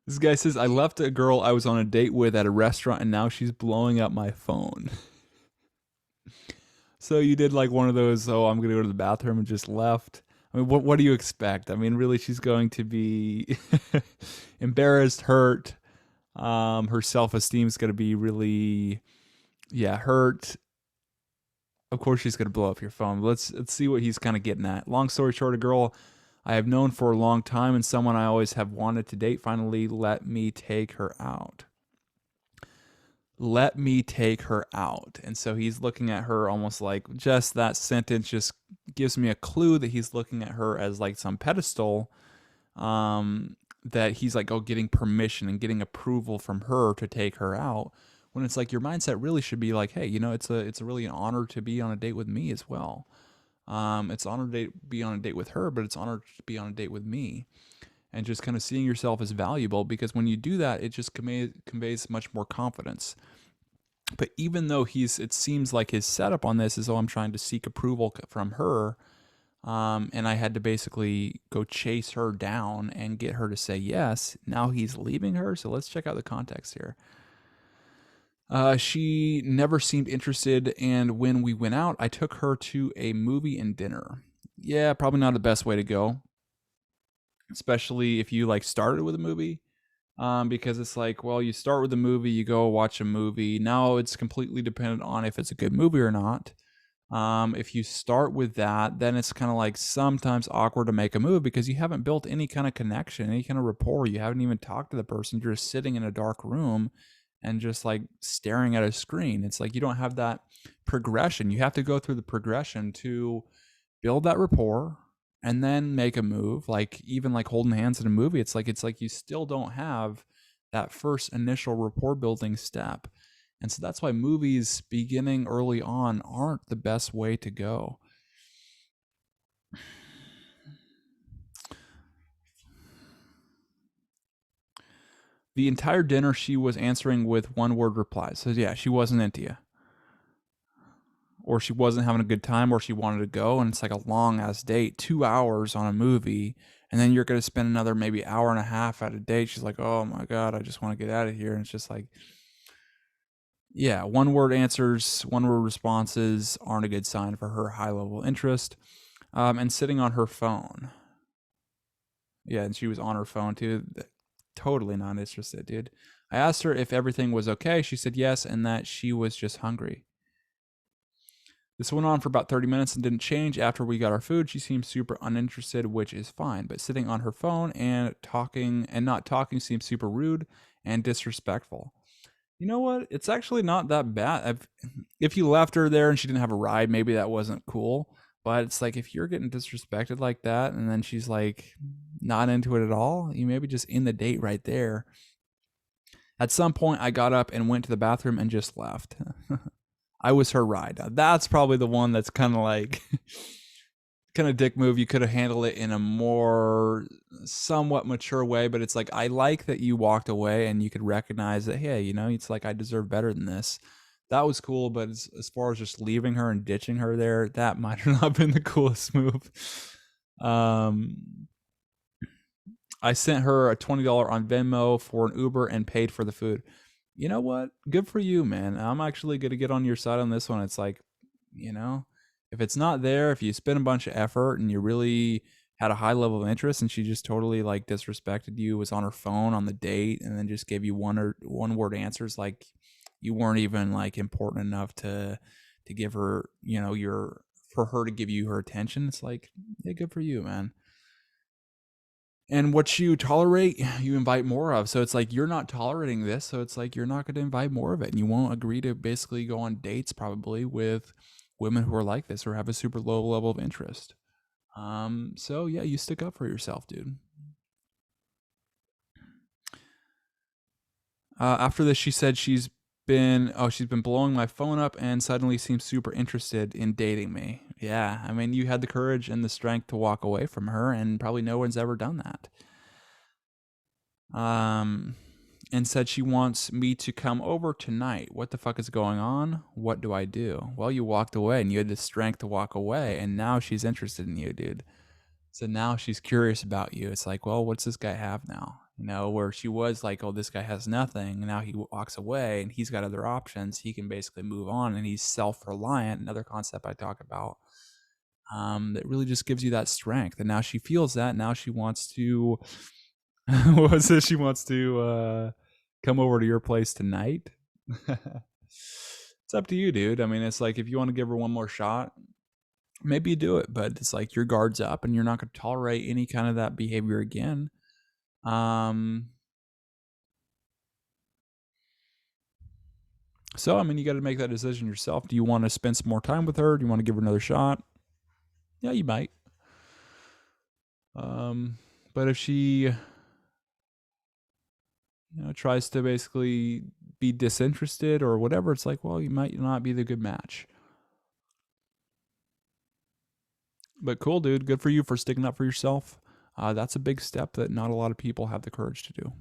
This guy says, I left a girl I was on a date with at a restaurant and now she's blowing up my phone. So you did like one of those, oh, I'm going to go to the bathroom and just left. I mean, what do you expect? I mean, really, she's going to be embarrassed, hurt. Her self esteem is going to be really, yeah, hurt. Of course, she's going to blow up your phone. Let's see what he's kind of getting at. Long story short, a girl I have known for a long time and someone I always have wanted to date finally let me take her out. Let me take her out. And so he's looking at her almost like, just that sentence just gives me a clue that he's looking at her as like some pedestal, that he's like, oh, getting permission and getting approval from her to take her out, when it's like your mindset really should be like, hey, it's a really an honor to be on a date with me as well. It's an honor to be on a date with her, but it's an honor to be on a date with me. And just kind of seeing yourself as valuable, because when you do that, it just conveys much more confidence. But even though it seems like his setup on this is, oh, I'm trying to seek approval from her, and I had to basically go chase her down and get her to say yes. Now he's leaving her. So let's check out the context here. She never seemed interested, and when we went out, I took her to a movie and dinner. Yeah, probably not the best way to go, especially if you like started with a movie. Because it's like, well, you start with a movie, you go watch a movie. Now it's completely dependent on if it's a good movie or not. If you start with that, then it's kind of like sometimes awkward to make a move because you haven't built any kind of connection, any kind of rapport. You haven't even talked to the person. You're just sitting in a dark room and just like staring at a screen. It's like you don't have that progression. You have to go through the progression to build that rapport and then make a move. Like even like holding hands in a movie, it's like you still don't have that first initial rapport building step. And so that's why movies beginning early on aren't the best way to go. The entire dinner she was answering with one word replies. So yeah, she wasn't into you. Or she wasn't having a good time, or she wanted to go, and it's like a long ass date, 2 hours on a movie, and then you're gonna spend another maybe hour and a half at a date. She's like, oh my god, I just want to get out of here. And it's just like, yeah, one word answers, one word responses aren't a good sign for her high level interest. And sitting on her phone. Yeah, and she was on her phone too. Totally not interested, dude. I asked her if everything was okay. She said yes, and that she was just hungry. This went on for about 30 minutes and didn't change. After we got our food, she seemed super uninterested, which is fine. But sitting on her phone and talking and not talking seems super rude and disrespectful. You know what? It's actually not that bad. If you left her there and she didn't have a ride, maybe that wasn't cool. But it's like if you're getting disrespected like that and then she's like not into it at all, you maybe just end the date right there. At some point, I got up and went to the bathroom and just left. I was her ride. Now, that's probably the one that's kind of like kind of dick move. You could have handled it in a more somewhat mature way, but it's like I like that you walked away and you could recognize that, hey, it's like I deserve better than this. That was cool, but as far as just leaving her and ditching her there, that might have not been the coolest move. Um, I sent her a $20 on Venmo for an Uber and paid for the food. You know what? Good for you, man. I'm actually going to get on your side on this one. It's like, you know, if it's not there, if you spend a bunch of effort and you really had a high level of interest and she just totally like disrespected you, was on her phone on the date and then just gave you one word answers, like you weren't even like important enough to give her, for her to give you her attention. It's like, yeah, good for you, man. And what you tolerate, you invite more of. So it's like you're not tolerating this, so it's like you're not going to invite more of it, and you won't agree to basically go on dates probably with women who are like this or have a super low level of interest. So yeah, you stick up for yourself, dude. After this, she said she's been blowing my phone up and suddenly seems super interested in dating me. Yeah, I mean, you had the courage and the strength to walk away from her, and probably no one's ever done that. Um, and said she wants me to come over tonight. What the fuck is going on? What do I do? Well, you walked away and you had the strength to walk away, and now she's interested in you, dude. So now she's curious about you. It's like, well, what's this guy have now? You know, where she was like, oh, this guy has nothing. And now he walks away and he's got other options. He can basically move on and he's self-reliant. Another concept I talk about that really just gives you that strength. And now she feels that. Now she wants to, what was it? She wants to come over to your place tonight. It's up to you, dude. I mean, it's like if you want to give her one more shot, maybe you do it, but it's like your guard's up and you're not going to tolerate any kind of that behavior again. So, I mean, you got to make that decision yourself. Do you want to spend some more time with her? Do you want to give her another shot? Yeah, you might. But if she, tries to basically be disinterested or whatever, it's like, well, you might not be the good match. But cool, dude. Good for you for sticking up for yourself. That's a big step that not a lot of people have the courage to do.